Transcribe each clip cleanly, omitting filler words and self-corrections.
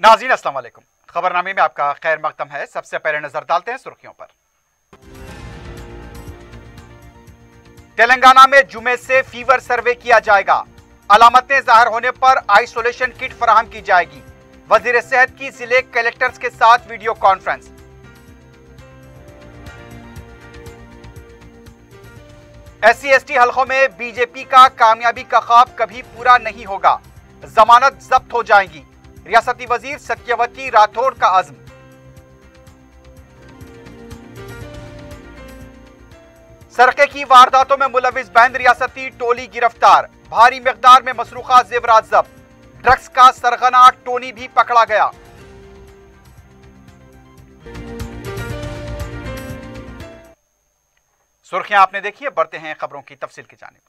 नाज़रीन अस्सलाम वालेकुम। खबरनामे में आपका खैर मकदम है। सबसे पहले नजर डालते हैं सुर्खियों पर। तेलंगाना में जुमे से फीवर सर्वे किया जाएगा। अलामतें जाहिर होने पर आइसोलेशन किट फराहम की जाएगी। वजीर सेहत की जिले कलेक्टर्स के साथ वीडियो कॉन्फ्रेंस। SC/ST हलकों में बीजेपी का कामयाबी का ख्वाब कभी पूरा नहीं होगा। जमानत जब्त हो जाएगी। रियासती वजीर सत्यवती राठौड़ का अज़्म। सरके की वारदातों में मुलविस बैंद रियासती टोली गिरफ्तार। भारी मिकदार में मसरूखा जेवरात जब्त। ड्रग्स का सरगना टोनी भी पकड़ा गया। सुर्खियां आपने देखी है, बढ़ते हैं खबरों की तफसील की जानिब।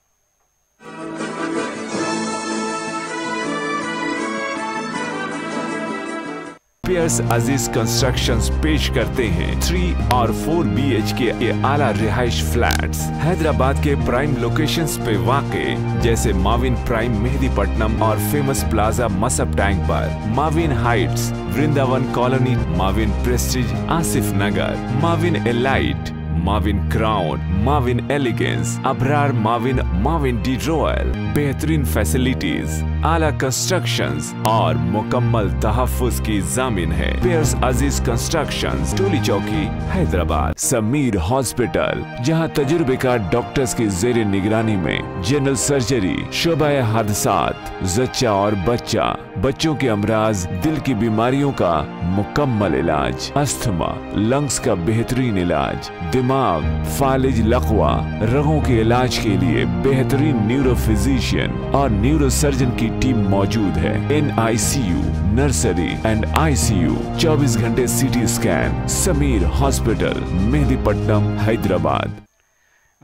पियर्स अजीज कंस्ट्रक्शंस पेश करते हैं 3 और 4 BHK के आला रिहाइश फ्लैट्स हैदराबाद के प्राइम लोकेशंस पे वाक़े, जैसे माविन प्राइम मेहदीपट्टनम और फेमस प्लाजा मसब टैंक पर, Mavin heights Vrindavan colony, Mavin prestige Asif Nagar, Mavin elite, Mavin crown, Mavin elegance, Abrar Mavin, Mavin de royal. बेहतरीन फैसिलिटीज, आला कंस्ट्रक्शंस और मुकम्मल तहफ्फुज की जामिन है। पियर्स अजीज कंस्ट्रक्शंस, टोली चौकी, हैदराबाद। समीर हॉस्पिटल, जहां तजुर्बेकार डॉक्टर्स की जेर निगरानी में जनरल सर्जरी, शोबा हादसात, जच्चा और बच्चा, बच्चों के अमराज, दिल की बीमारियों का मुकम्मल इलाज, अस्थमा, लंग्स का बेहतरीन इलाज, दिमाग, फालिज, लकवा, रगों के इलाज के लिए बेहतरीन न्यूरो फिजिशियन और न्यूरो सर्जन की टीम मौजूद है। NICU, नर्सरी एंड ICU, 24 घंटे CT scan. Sameer hospital, Mehdipatnam, Hyderabad.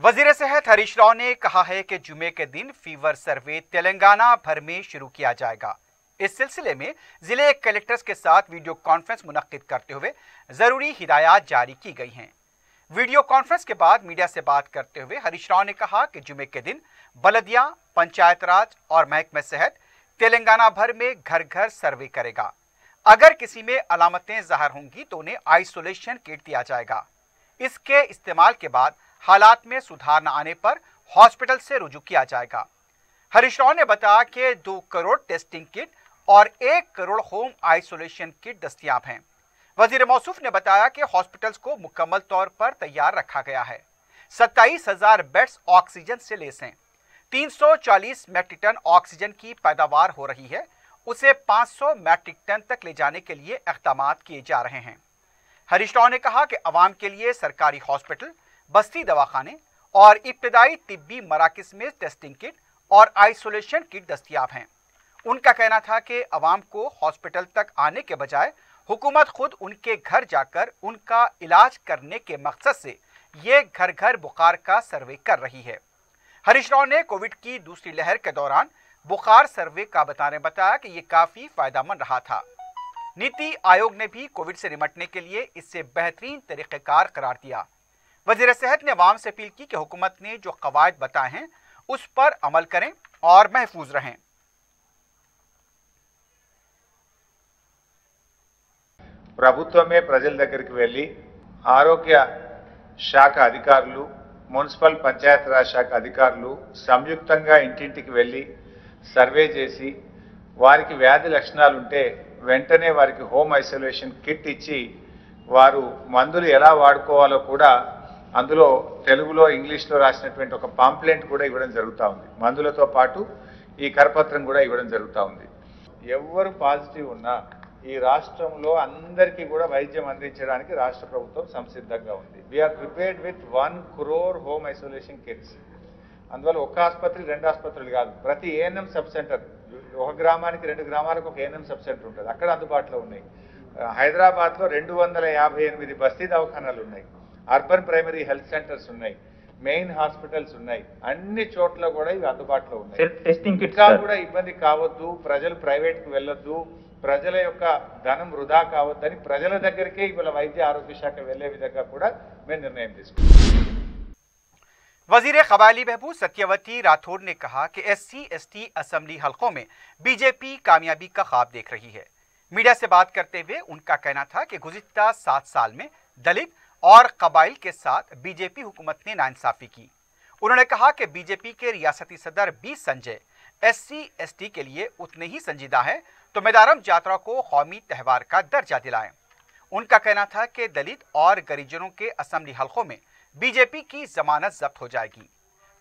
वजीर सेहत हरीश राव ने कहा है कि जुमे के दिन फीवर सर्वे तेलंगाना भर में शुरू किया जाएगा। इस सिलसिले में जिले कलेक्टर्स के साथ वीडियो कॉन्फ्रेंस मुनक्किद करते हुए जरूरी हिदायत जारी की गई हैं। वीडियो कॉन्फ्रेंस के बाद मीडिया से बात करते हुए हरीश राव ने कहा कि जुमे के दिन बलदिया, पंचायत राज और महकमे सेहत तेलंगाना भर में घर घर सर्वे करेगा। अगर किसी में अलामतें जाहिर होंगी तो उन्हें आइसोलेशन किट दिया जाएगा। इसके इस्तेमाल के बाद हालात में सुधार न आने पर हॉस्पिटल से रुजू किया जाएगा। हरीश राव ने बताया कि 2 करोड़ टेस्टिंग किट और 1 करोड़ होम आइसोलेशन किट दस्तयाब हैं। वजीर मौसूफ ने बताया कि हॉस्पिटल्स को मुकम्मल तौर पर तैयार रखा गया है। 27,000 बेड्स ऑक्सीजन से लैस हैं। 340 मैट्रिक टन ऑक्सीजन की पैदावार हो रही है। उसे 500 मैट्रिक टन तक ले जाने के लिए इक़दाम किए जा रहे हैं। हरीश राव ने कहा कि अवाम के लिए सरकारी हॉस्पिटल, बस्ती दवाखाने और इब्तदाई तिब्बी मराकिज में टेस्टिंग किट और आइसोलेशन किट दस्तयाब हैं। उनका कहना था कि अवाम को हॉस्पिटल तक आने के बजाय हुकूमत खुद उनके घर जाकर उनका इलाज करने के मकसद से ये घर घर बुखार का सर्वे कर रही है। हरीश राव ने कोविड की दूसरी लहर के दौरान बुखार सर्वे का बताया कि ये काफ़ी फ़ायदेमंद रहा था। नीति आयोग ने भी कोविड से निपटने के लिए इससे बेहतरीन तरीक़ेकार करार दिया। वज़ीर सेहत ने अवाम से अपील की कि हुकूमत ने जो क़वायद बताए हैं उस पर अमल करें और महफूज रहें। ప్రభుత్వమే ప్రజల దగ్గరికి వెళ్ళి ఆరోగ్య శాఖ అధికారులు, మున్సిపల్ పంచాయత్ రాజ్ శాఖ అధికారులు సంయుక్తంగా ఇంటింటికి వెళ్ళి సర్వే చేసి వారికి వ్యాధి లక్షణాలు ఉంటే వెంటనే వారికి హోమ్ ఐసోలేషన్ కిట్ ఇచ్చి వారు మందులు ఎలా వాడుకోవాలో కూడా అందులో తెలుగులో ఇంగ్లీష్లో రాసినటువంటి ఒక పాంప్లెంట్ కూడా ఇవ్వడం జరుగుతూ ఉంది. మందులతో పాటు ఈ కరపత్రం కూడా ఇవ్వడం జరుగుతూ ఉంది. ఎవరు పాజిటివ్ ఉన్నా ఈ రాష్ట్రంలో అందరికీ కూడా వైద్యం అందించడానికి రాష్ట్ర ప్రభుత్వం సంసిద్ధంగా ఉంది. We are prepared with 1 crore home isolation kits. అందువల్ల ఒక ఆసుపత్రి 2 ఆసుపత్రులు కాదు, ప్రతి ANM సబ్ సెంటర్, ఒక గ్రామానికి 2 గ్రామాలకు ఒక ANM సబ్ సెంటర్ ఉంటుంది, అక్కడ అందుబాటులో ఉన్నాయి. హైదరాబాద్లో 258 బస్తీ దవాఖానాలు ఉన్నాయి, అర్బన్ ప్రైమరీ హెల్త్ సెంటర్స్ ఉన్నాయి, మెయిన్ హాస్పిటల్స్ ఉన్నాయి. అన్ని చోట్ల కూడా ఇవి అందుబాటులో ఉన్నాయి. టెస్టింగ్ కిట్స్ కూడా ఇబ్బంది కావద్దు, ప్రజలు ప్రైవేట్కి వెళ్ళొద్దు, ప్రజల యొక్క ధనం వృధా కావద్దని ప్రజల దగ్గరికే ఇవాళ వైద్య ఆరోగ్య శాఖ వెళ్లే విధంగా కూడా మేము నిర్ణయం తీసుకున్నాం। वजीर कबायली बहबूद सत्यवती राठौड़ ने कहा कि SC/ST असम्बली हलकों में बीजेपी कामयाबी का ख्वाब देख रही है। मीडिया से बात करते हुए उनका कहना था कि गुज़िश्ता 7 साल में दलित और कबाइल के साथ बीजेपी हुकूमत ने नाइंसाफी की। उन्होंने कहा कि बीजेपी के रियासती सदर बी संजय SC/ST के लिए उतने ही संजीदा हैं तो मेदारम यात्रा को कौमी त्यौहार का दर्जा दिलाएं। उनका कहना था कि दलित और गरिजनों के असेंबली हलकों में बीजेपी की जमानत जब्त हो जाएगी।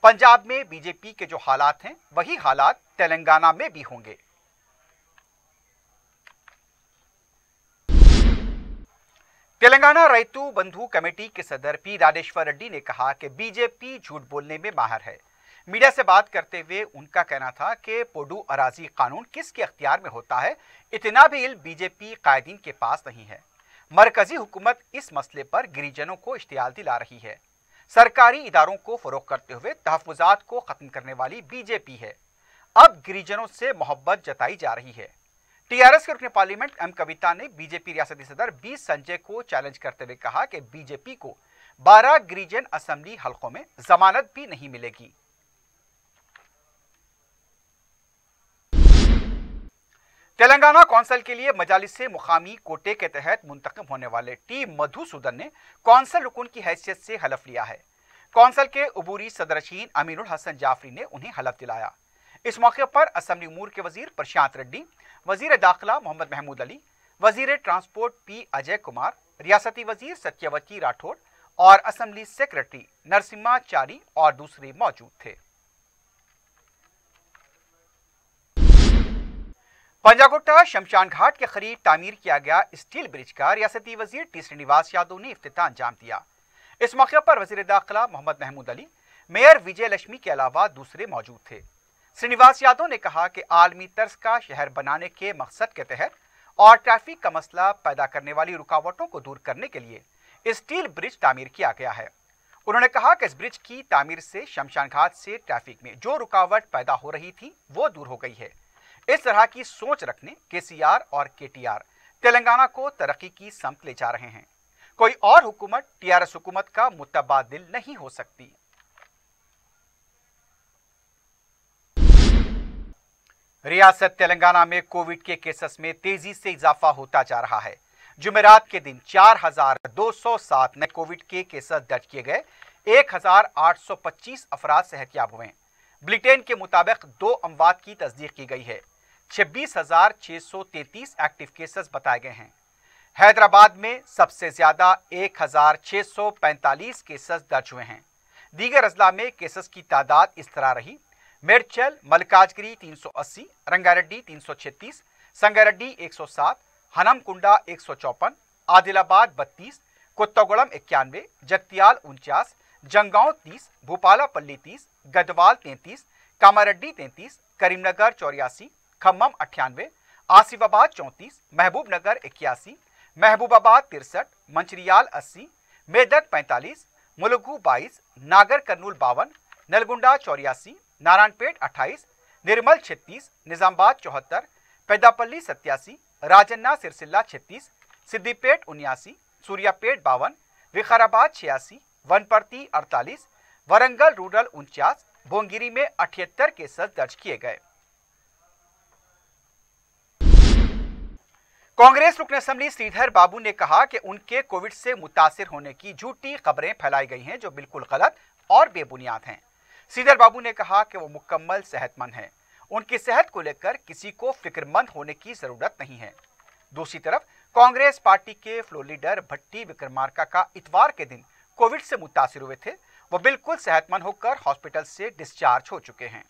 पंजाब में बीजेपी के जो हालात हैं वही हालात तेलंगाना में भी होंगे। तेलंगाना रैतु बंधु कमेटी के सदर पी राजेश्वर रेड्डी ने कहा कि बीजेपी झूठ बोलने में माहिर है। मीडिया से बात करते हुए उनका कहना था कि पोडू अराजी कानून किसके अख्तियार में होता है, इतना भी इल्म बीजेपी कायदीन के पास नहीं है। मरकजी हुकूमत इस मसले पर गिरिजनों को इश्तियाल दिला रही है। सरकारी इदारों को फरोग करते हुए तहफ़्फ़ुज़ात को खत्म करने वाली बीजेपी है। अब गिरिजनों से मोहब्बत जताई जा रही है। टीआरएस के रुकने पार्लियामेंट एम कविता ने बीजेपी रियासती सदर बी संजय को चैलेंज करते हुए कहा कि बीजेपी को 12 गिरिजन असेंबली हलकों में जमानत भी नहीं मिलेगी। तेलंगाना कौंसिल के लिए मजालिस से मुकामी कोटे के तहत मुंतखब होने वाले टी मधुसूदन ने कौंसिल रुकन की हैसियत से हलफ लिया है। कौंसिल के अबूरी सदरशीन अमीनुल हसन जाफरी ने उन्हें हलफ दिलाया। इस मौके पर असेंबली उमूर के वजीर प्रशांत रेड्डी, वजीर दाखिला मोहम्मद महमूद अली, वजीर ट्रांसपोर्ट पी अजय कुमार, रियासती वजीर सत्यवती राठौड़ और असेंबली सेक्रेटरी नरसिम्हाचारी और दूसरे मौजूद थे। पंजागुट्टा शमशान घाट के करीब तामीर किया गया स्टील ब्रिज का रियासती वजीर टी श्रीनिवास यादव ने इफ्तिताह अंजाम दिया। इस मौके पर वजीर दाखिला मोहम्मद महमूद अली, मेयर विजय लक्ष्मी के अलावा दूसरे मौजूद थे। श्रीनिवास यादव ने कहा कि आलमी तर्ज का शहर बनाने के मकसद के तहत और ट्रैफिक का मसला पैदा करने वाली रुकावटों को दूर करने के लिए स्टील ब्रिज तामीर किया गया है। उन्होंने कहा कि इस ब्रिज की तामीर से शमशान घाट से ट्रैफिक में जो रुकावट पैदा हो रही थी वो दूर हो गई है। इस तरह की सोच रखने केसीआर और केटीआर तेलंगाना को तरक्की की समत ले जा रहे हैं। कोई और हुकूमत टीआरएस हुकूमत का मुतबादिल नहीं हो सकती। रियासत तेलंगाना में कोविड के केसेस में तेजी से इजाफा होता जा रहा है। जुमेरात के दिन 4207 नए कोविड के केसेस दर्ज किए गए। 1825 अफराद सेहतयाब हुए। बुलेटिन के मुताबिक 2 अमवात की तस्दीक की गई है। 26,633 एक्टिव केसेस बताए गए हैं। हैदराबाद में सबसे ज्यादा 1,645 केसेस दर्ज हुए हैं। दीगर अजला में केसेस की तादाद इस तरह रही: मेडचल मल्काजगिरी 380, रंगारेड्डी 336, संगारेड्डी 107, हनमकुंडा 154, आदिलाबाद 32, कोत्तागुड़म 91, जगतियाल 49, जंगांव 30, भूपालापल्ली 30, गढ़वाल 33, कामारेड्डी 33, करीमनगर 84, खम्मम 98, आसिफाबाद 34, महबूबनगर 81, महबूबाबाद 63, मंचिरियाल 80, मेदक 45, मुलुगु 22, नागर कर्नूल 52, नलगुंडा 84, नारायणपेट 28, निर्मल 36, निजामाबाद 74, पेदापल्ली 87, राजन्ना सिरसिल्ला 36, सिद्दीपेट 79, सूर्यापेट 52, विकाराबाद 86, वनपर्ती 48, वरंगल रूरल 49, भोंगिरी में 78 केसेस दर्ज किए गए। कांग्रेस रुकन असेंबली श्रीधर बाबू ने कहा कि उनके कोविड से मुतासिर होने की झूठी खबरें फैलाई गई हैं जो बिल्कुल गलत और बेबुनियाद हैं। श्रीधर बाबू ने कहा कि वो मुकम्मल सेहतमंद हैं। उनकी सेहत को लेकर किसी को फिक्रमंद होने की जरूरत नहीं है। दूसरी तरफ कांग्रेस पार्टी के फ्लोर लीडर भट्टी विक्रमार्का का इतवार के दिन कोविड से मुतासिर हुए थे। वो बिल्कुल सेहतमंद होकर हॉस्पिटल से डिस्चार्ज हो चुके हैं।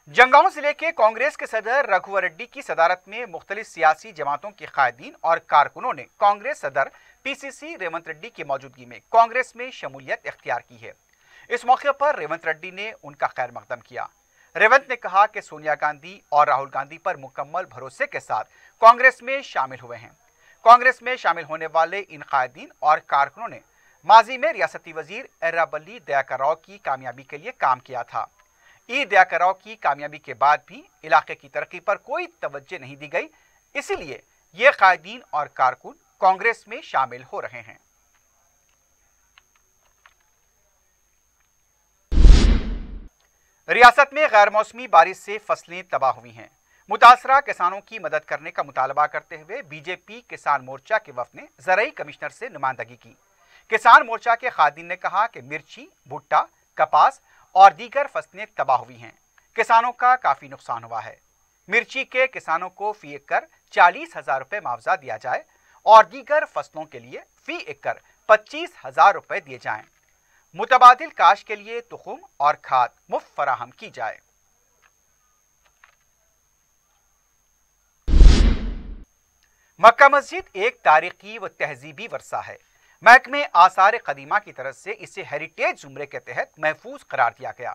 जंगांव जिले के कांग्रेस के सदर रघुवर रेड्डी की सदारत में मुख्तलिफ सियासी जमातों के कायदीन और कारकुनों ने कांग्रेस सदर पीसीसी रेवंत रेड्डी की मौजूदगी में कांग्रेस में शमूलियत इख्तियार की है। इस मौके पर रेवंत रेड्डी ने उनका खैर मकदम किया। रेवंत ने कहा कि सोनिया गांधी और राहुल गांधी पर मुकम्मल भरोसे के साथ कांग्रेस में शामिल हुए हैं। कांग्रेस में शामिल होने वाले इन कायदीन और कारकुनों ने माजी में रियासती वजीर एर्राबल्ली दयाकर राव की कामयाबी के लिए काम किया था। ई दयाकर राव की कामयाबी के बाद भी इलाके की तरक्की पर कोई तवज्जो नहीं दी गई, इसीलिए ये कायदीन और कारकुन कांग्रेस में शामिल हो रहे हैं। रियासत में गैर मौसमी बारिश से फसलें तबाह हुई हैं। मुतासरा किसानों की मदद करने का मुतालबा करते हुए बीजेपी किसान मोर्चा के वफद ने ज़राई कमिश्नर से नुमाइंदगी की। किसान मोर्चा के खादिन ने कहा कि मिर्ची, भुट्टा, कपास और दीगर फसलें तबाह हुई हैं। किसानों का काफ़ी नुकसान हुआ है। मिर्ची के किसानों को फी एकड़ 40,000 रुपये मुआवजा दिया जाए और दीगर फसलों के लिए फी एकड़ 25,000 रुपये दिए जाएं। मुतबादिल काश के लिए तुखुम और खाद मुफ्त फराहम की जाए। मक्का मस्जिद एक तारीखी व तहजीबी वर्सा है। महकमे आसार कदीमा की तरफ से इसे हेरिटेज जुमरे के तहत महफूज करार दिया गया।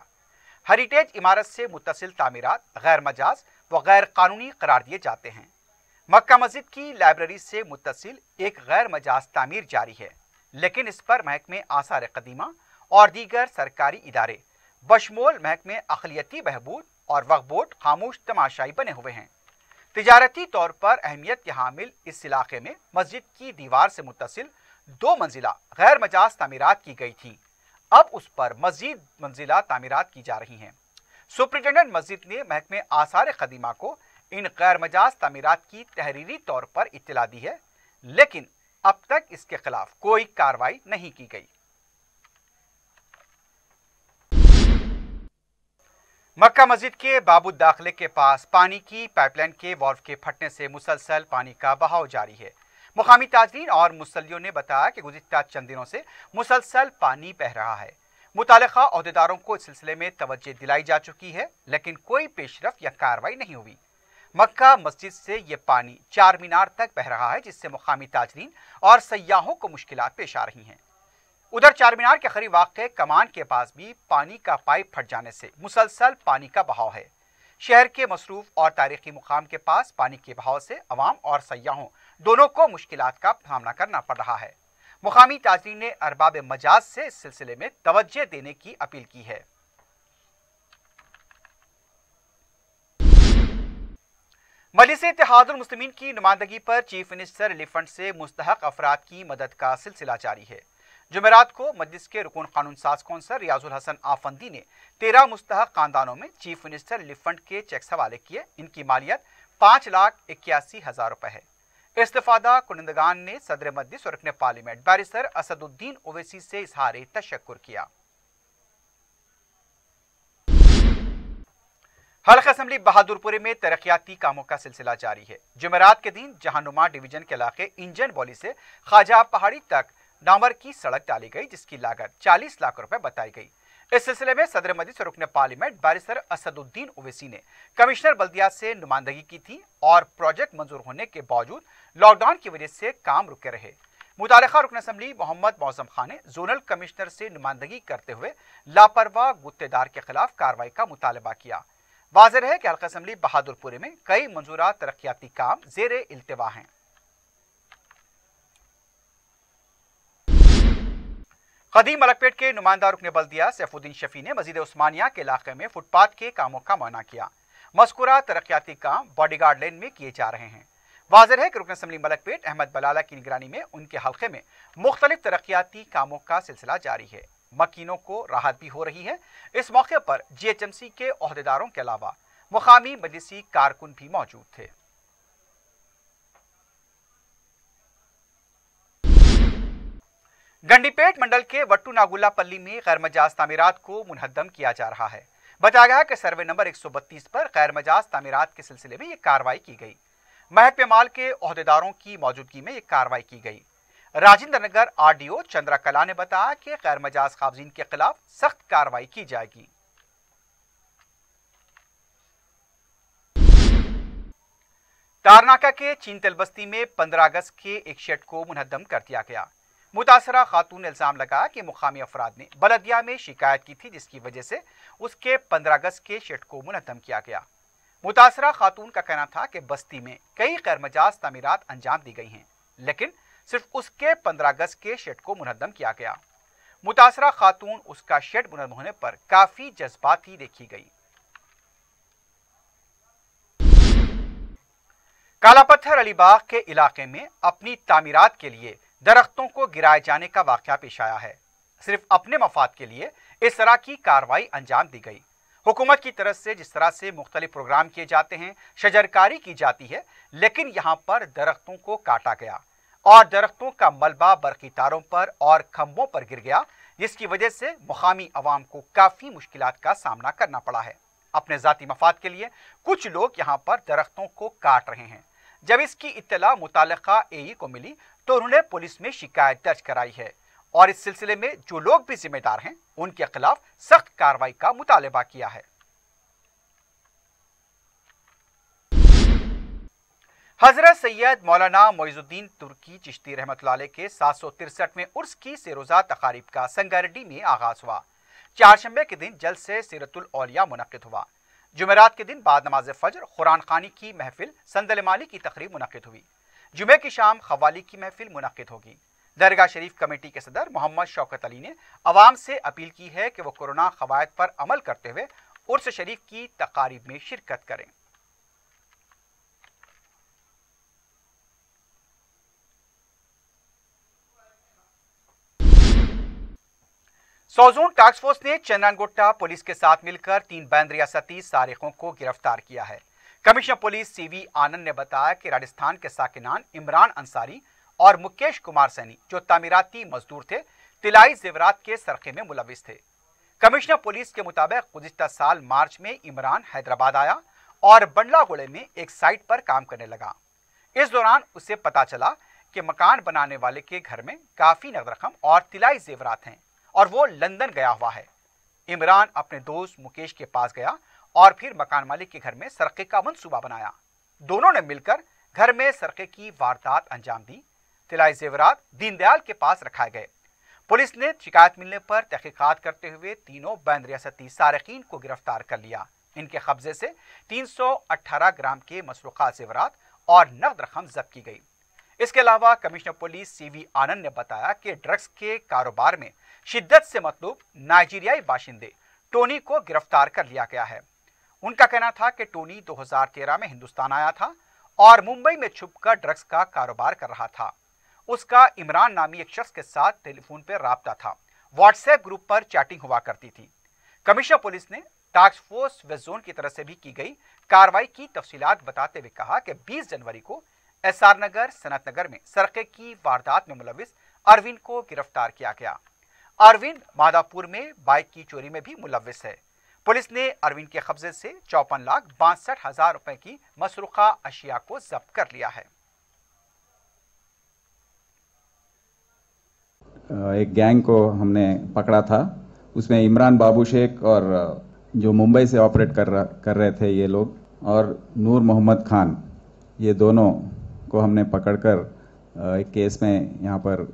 हेरिटेज इमारत से मुत्तसिल तामीरात गैर मजाज व गैर कानूनी करार दिए जाते हैं। मक्का मस्जिद की लाइब्रेरी से मुत्तसिल एक गैर मजाज तामीर जारी है, लेकिन इस पर महकमे आसार कदीमा और दीगर सरकारी इदारे बशमोल महकमे अक़लियती बहबूद और वक्फ बोर्ड खामोश तमाशाई बने हुए हैं। तिजारती तौर पर अहमियत के हामिल इस इलाके में मस्जिद की दीवार से मुत्तसिल 2 मंजिला गैर मजाज तामीरात की गई थी। अब उस पर मजीद मंजिला तामीरात की जा रही हैं। सुप्रिंटेंडेंट मस्जिद ने महकमे आसार कदीमा को इन गैर मजाज तामीरात की तहरीरी तौर पर इत्तला दी है, लेकिन अब तक इसके खिलाफ कोई कार्रवाई नहीं की गई। मक्का मस्जिद के बाबू दाखिले के पास पानी की पाइपलाइन के वाल्व के फटने से मुसलसल पानी का बहाव जारी है। मुकामी ताजरीन और मुसल्लियों ने बताया कि गुज़िश्ता चंद दिनों से मुसलसल पानी बह रहा है। मुतालिका अहदेदारों को इस सिलसिले में तवज्जो दिलाई जा चुकी है, लेकिन कोई पेशरफ या कार्रवाई नहीं हुई। मक्का मस्जिद से ये पानी चार मीनार तक बह रहा है, जिससे मुकामी ताजरीन और सयाहों को मुश्किलात पेश आ रही हैं। उधर चार मीनार के करीब वाक़ कमान के पास भी पानी का पाइप फट जाने से मुसलसल पानी का बहाव है। शहर के मसरूफ और तारीखी मुकाम के पास पानी के बहाव से अवाम और सयाहों दोनों को मुश्किलात का सामना करना पड़ रहा है। मुकामी ताजरीन ने अरबाब मजाज से इस सिलसिले में तवज्जो देने की अपील की है। मजलिस इत्तेहादुल मुस्लिमीन की नुमाइंदगी पर चीफ मिनिस्टर रिलीफ फंड से मुस्तहक अफराद की मदद का सिलसिला जारी है। जुमेरात को मजलिस के रुकन कानून साज कौंसल रियाजुल हसन आफंदी ने 13 मुस्तहक खानदानों में चीफ मिनिस्टर रिलीफ फंड के चेक्स हवाले किए। इनकी मालियत 5,81,000 रुपए है। इस्तिफादा कुनिंदगान ने सदर मजलिस और रुकन पार्लियामेंट बैरिस्टर असदुद्दीन ओवैसी से इजहार तशक्कुर किया। हल्का असम्बली बहादुरपुर में तरक्याती कामों का सिलसिला जारी है। जुमेरात के दिन जहानुमा डिवीजन के इलाके इंजन बॉली से ख्वाजा पहाड़ी तक डामर की सड़क डाली गई, जिसकी लागत 40 लाख रुपए बताई गई। इस सिलसिले में सदर मजलिस और रुकन पार्लियामेंट बैरिस्टर असदुद्दीन ओवैसी ने कमिश्नर बल्दिया से नुमाइंदगी की थी और प्रोजेक्ट मंजूर होने के बावजूद लॉकडाउन की वजह से काम रुके रहे। मुतालिका रुकन असम्बली मोहम्मद मौसम खान ने जोनल कमिश्नर से नुमाइंदगी करते हुए लापरवाह गुत्तेदार के खिलाफ कार्रवाई का मुतालबा किया। वाज़ेह है कि हल्का असम्बली बहादुरपुर में कई मंजूरा तरक्याती काम ज़ेरे इल्तिवा हैं। कदीम मलकपेट के नुमाइंदा रुकन बल्दिया सैफुद्दीन शफी ने मस्जिद उस्मानिया के इलाके में फुटपाथ के कामों का मुआयना किया। मज़कूरा तरक्याती काम बॉडीगार्ड लेन में किए जा रहे हैं। वाज़ेह है कि रुकन असम्बली मलकपेट अहमद बलाला की निगरानी में उनके हल्के में मुख्तलिफ तरक्याती कामों का सिलसिला जारी है। मकीनों को राहत भी हो रही है। इस मौके पर GHMC के ओहदेदारों के अलावा मुकामी मजलिसी कारकुन भी मौजूद थे। गंडीपेट मंडल के वट्टू नागुल्ला पल्ली में गैर मजाज तामीरात को मुनहद्दम किया जा रहा है। बताया गया कि सर्वे नंबर 132 पर गैर मजाज तामीरात के सिलसिले में यह कार्रवाई की गई। महकमे माल के ओहदेदारों की मौजूदगी में यह कार्रवाई की गई। राजेंद्र नगर RDO चंद्रा कला ने बताया कि गैर मजाज काबजीन के खिलाफ सख्त कार्रवाई की जाएगी। तारनाका के चीनतल बस्ती में 15 अगस्त के एक शेड को मुनहद्दम कर दिया गया। मुतासरा खातून ने इल्जाम लगाया कि मुकामी अफराद ने बलदिया में शिकायत की थी, जिसकी वजह से उसके 15 अगस्त के शेड को मुनहद्दम किया गया। मुतासरा खातून का कहना था कि बस्ती में कई गैर मजाज तामीरात अंजाम दी गई हैं, लेकिन सिर्फ उसके 15 अगस्त के शेड को मुनहद्दम किया गया। मुतासरा खातून उसका शेड मुनहद्दम होने पर काफी जज्बाती देखी गई। कालापत्थर अलीबाग के इलाके में अपनी तामीरात के लिए दरख्तों को गिराए जाने का वाकया पेश आया है। सिर्फ अपने मफाद के लिए इस तरह की कार्रवाई अंजाम दी गई। हुकूमत की तरफ से जिस तरह से मुख्तलिफ प्रोग्राम किए जाते हैं, शजरकारी की जाती है, लेकिन यहाँ पर दरख्तों को काटा गया और दरख्तों का मलबा बरकी तारों पर और खंभों पर गिर गया, जिसकी वजह से मुकामी अवाम को काफ़ी मुश्किलात का सामना करना पड़ा है। अपने ज़ाती मफाद के लिए कुछ लोग यहाँ पर दरख्तों को काट रहे हैं। जब इसकी इत्तला मुतालिका एई को मिली तो उन्होंने पुलिस में शिकायत दर्ज कराई है और इस सिलसिले में जो लोग भी जिम्मेदार हैं उनके खिलाफ सख्त कार्रवाई का मुतालबा किया है। हजरत सैयद मौलाना मोइजुद्दीन तुर्की चिश्ती रहमतुल्लाह अलैह के 763वें उर्स की सेरोजा तकारीब का संगारेड्डी में आगाज हुआ। चारशंबे के दिन जल्द से सीरतुल औलिया मुनक्किद हुआ। जुमेरात के दिन बाद नमाज फजर कुरान खानी की महफिल संदल माली की तकरीब मुनक्किद हुई। जुमे की शाम खवाली की महफिल मुनक्किद होगी। दरगाह शरीफ कमेटी के सदर मोहम्मद शौकत अली ने अवाम से अपील की है कि वो कोरोना कवायद पर अमल करते हुए उर्स शरीफ की तकारीब में शिरकत करें। सौजोन टास्क फोर्स ने चंद्रानगोट्टा पुलिस के साथ मिलकर 3 बैन रियासती सारिकों को गिरफ्तार किया है। कमिश्नर पुलिस सीवी आनंद ने बताया कि राजस्थान के साकिनान इमरान अंसारी और मुकेश कुमार सैनी, जो तामीराती मजदूर थे, तिलाई जेवरात के सरखे में मुलविस थे। कमिश्नर पुलिस के मुताबिक गुज़िश्ता साल मार्च में इमरान हैदराबाद आया और बंडलागुड़े में एक साइट पर काम करने लगा। इस दौरान उसे पता चला कि मकान बनाने वाले के घर में काफ़ी नकद रकम और तिलाई जेवरात हैं और वो लंदन गया हुआ है। इमरान अपने दोस्त मुकेश के पास गया और फिर मकान मालिक के घर में सरके का मंसूबा बनाया। दोनों ने मिलकर घर में सरके की वारदात अंजाम दी। तिलाई जेवरात दीनदयाल के पास रखाए गए। पुलिस ने शिकायत मिलने पर तहकीकात करते हुए तीनों बैन रियासती सारिकीन को गिरफ्तार कर लिया। इनके कब्जे से 318 ग्राम के मसरूक़ात जेवरात और नकद रकम जब्त की गई। इसके अलावा कमिश्नर पुलिस सीवी आनंद ने बताया कि ड्रग्स के कारोबार में शिद्दत से मतलूब नाइजीरियाई बाशिंदे टोनी को गिरफ्तार कर लिया गया है। उनका कहना था कि टोनी 2013 में हिंदुस्तान आया था और मुंबई में छुपकर ड्रग्स का कारोबार कर रहा था। उसका इमरान नामी एक शख्स के साथ टेलीफोन पर राब्ता था। व्हाट्सएप ग्रुप पर चैटिंग हुआ करती थी। कमिश्नर पुलिस ने टास्क फोर्स वेस्ट जोन की तरफ से भी की गई कार्रवाई की तफसीलात बताते हुए कहा कि 20 जनवरी को एसआर नगर सनत नगर में सरके की वारदात में मुलविस अरविंद को गिरफ्तार किया गया। अरविंद मादापुर में बाइक की चोरी में भी मुलविस है। पुलिस ने अरविंद के कब्जे से 54,62,000 रुपए की मसरूका अशिया को जब्त कर लिया है। एक गैंग को हमने पकड़ा था। उसमें इमरान बाबू शेख और जो मुंबई से ऑपरेट कर रहे थे ये लोग, और नूर मोहम्मद खान, ये दोनों को हमने पकड़कर एक केस में यहाँ पर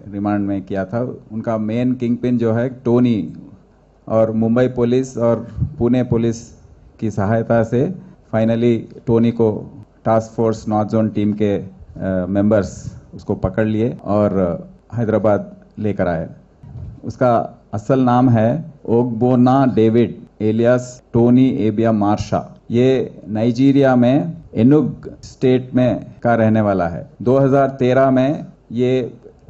रिमांड में किया था। उनका मेन किंग पिन जो है टोनी, और मुंबई पुलिस और पुणे पुलिस की सहायता से फाइनली टोनी को task force north zone team के मेंबर्स उसको पकड़ लिए और हैदराबाद लेकर आए। उसका असल नाम है ओग्बोना डेविड एलियास टोनी एबिया मार्शा। ये नाइजीरिया में एनुग स्टेट में का रहने वाला है। 2013 में ये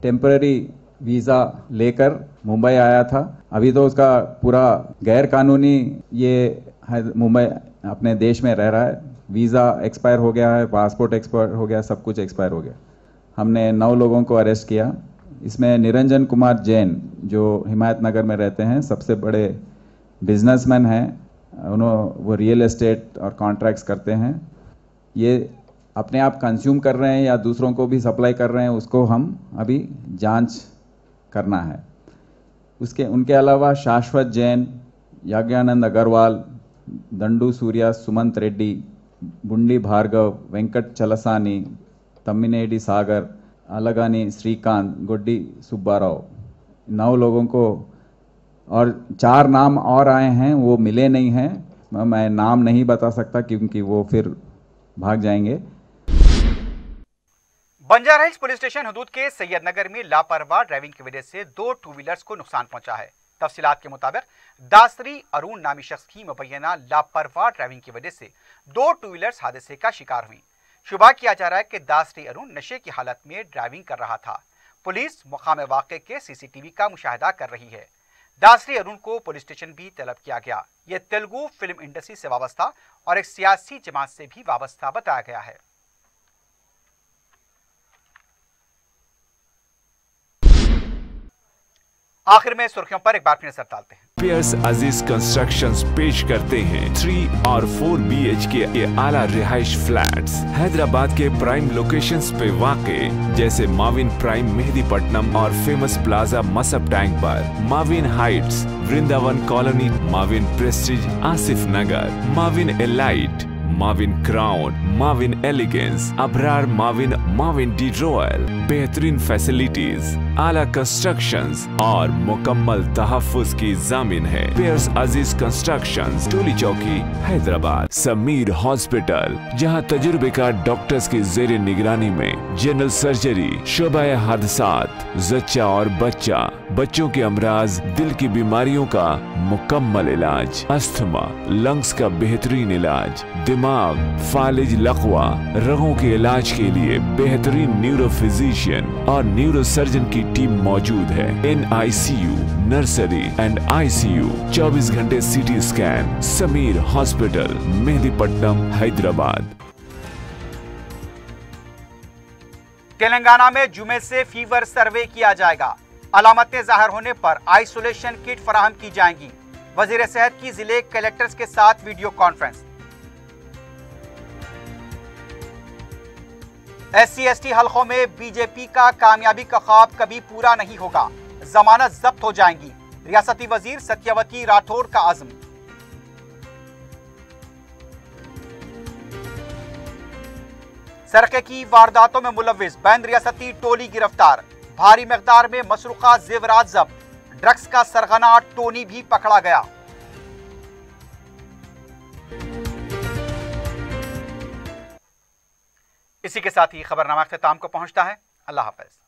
टेम्पररी वीज़ा लेकर मुंबई आया था। अभी तो उसका पूरा गैर कानूनी ये मुंबई अपने देश में रह रहा है। वीज़ा एक्सपायर हो गया है, पासपोर्ट एक्सपायर हो गया, सब कुछ एक्सपायर हो गया। हमने 9 लोगों को अरेस्ट किया। इसमें निरंजन कुमार जैन, जो हिमायत नगर में रहते हैं, सबसे बड़े बिजनेसमैन हैं। वो रियल एस्टेट और कॉन्ट्रैक्ट्स करते हैं। ये अपने आप कंज्यूम कर रहे हैं या दूसरों को भी सप्लाई कर रहे हैं, उसको हम अभी जांच करना है। उनके अलावा शाश्वत जैन, याज्ञानंद अग्रवाल, दंडू सूर्या, सुमंत रेड्डी, बुंडी भार्गव, वेंकट चलसानी, तम्मिनेडी सागर, अलगानी श्रीकांत, गोड्डी सुब्बाराव, 9 लोगों को, और 4 नाम और आए हैं, वो मिले नहीं हैं। मैं नाम नहीं बता सकता क्योंकि वो फिर भाग जाएंगे। बंजारा हिल्स पुलिस स्टेशन हदूद के सैयद नगर में लापरवाह ड्राइविंग की वजह से 2 टू व्हीलर्स को नुकसान पहुंचा है। तफसीलात के मुताबिक दासरी अरुण नामी शख्स की मुबैना लापरवाह ड्राइविंग की वजह से 2 टू व्हीलर्स हादसे का शिकार हुई। शुबा किया जा रहा है कि दासरी अरुण नशे की हालत में ड्राइविंग कर रहा था। पुलिस मुकाम वाक़े के सीसीटीवी का मुशाहिदा कर रही है। दासरी अरुण को पुलिस स्टेशन भी तलब किया गया। ये तेलुगु फिल्म इंडस्ट्री से वाबस्ता और एक सियासी जमात से भी वाबस्ता बताया गया है। आखिर में सुर्खियों पर एक बार फिर नजर डालते हैं। पियर्स अजीज कंस्ट्रक्शंस पेश करते हैं 3 और 4 BHK के आला रिहाइश फ्लैट्स हैदराबाद के प्राइम लोकेशंस पे वाक़े, जैसे माविन प्राइम मेहदीपट्टनम और फेमस प्लाजा मसब टैंक पर, Mavin heights Vrindavan colony, Mavin prestige Asif Nagar, Mavin elite, Mavin crown, Mavin elegance, Abrar Mavin, Mavin de royal, बेहतरीन फैसिलिटीज, आला कंस्ट्रक्शंस और मुकम्मल तहफ्फुज की जामिन है। पियर्स अजीज कंस्ट्रक्शंस, टोली चौकी, हैदराबाद। समीर हॉस्पिटल, जहां तजुर्बेकार डॉक्टर्स की जेर निगरानी में जनरल सर्जरी, शोबाए हादसात, जच्चा और बच्चा, बच्चों के अमराज, दिल की बीमारियों का मुकम्मल इलाज, अस्थमा, लंग्स का बेहतरीन इलाज, दिमाग, फालिज, लकवा, रगों के इलाज के लिए बेहतरीन न्यूरो फिजिशियन और न्यूरो सर्जन की टीम मौजूद है। NICU, नर्सरी एंड ICU, 24 घंटे CT scan. Sameer hospital, Mehdipatnam, Hyderabad. Telangana में जुमे से फीवर सर्वे किया जाएगा। अलामतें जाहिर होने पर आइसोलेशन किट फराहम की जाएंगी। वजीर सेहत की जिले कलेक्टर्स के साथ वीडियो कॉन्फ्रेंस। SC/ST हलकों में बीजेपी का कामयाबी का ख्वाब कभी पूरा नहीं होगा, जमानत जब्त हो जाएंगी। रियासती वजीर सत्यवती राठौर का अज़्म। सरके की वारदातों में मुलव्विस बैंद रियासती टोली गिरफ्तार। भारी मकदार में मसरूका जेवरात जब्त। ड्रग्स का सरगना टोनी भी पकड़ा गया। इसी के साथ ही खबरनामा अख्ताम को पहुंचता है। अल्लाह हाफ़िज़।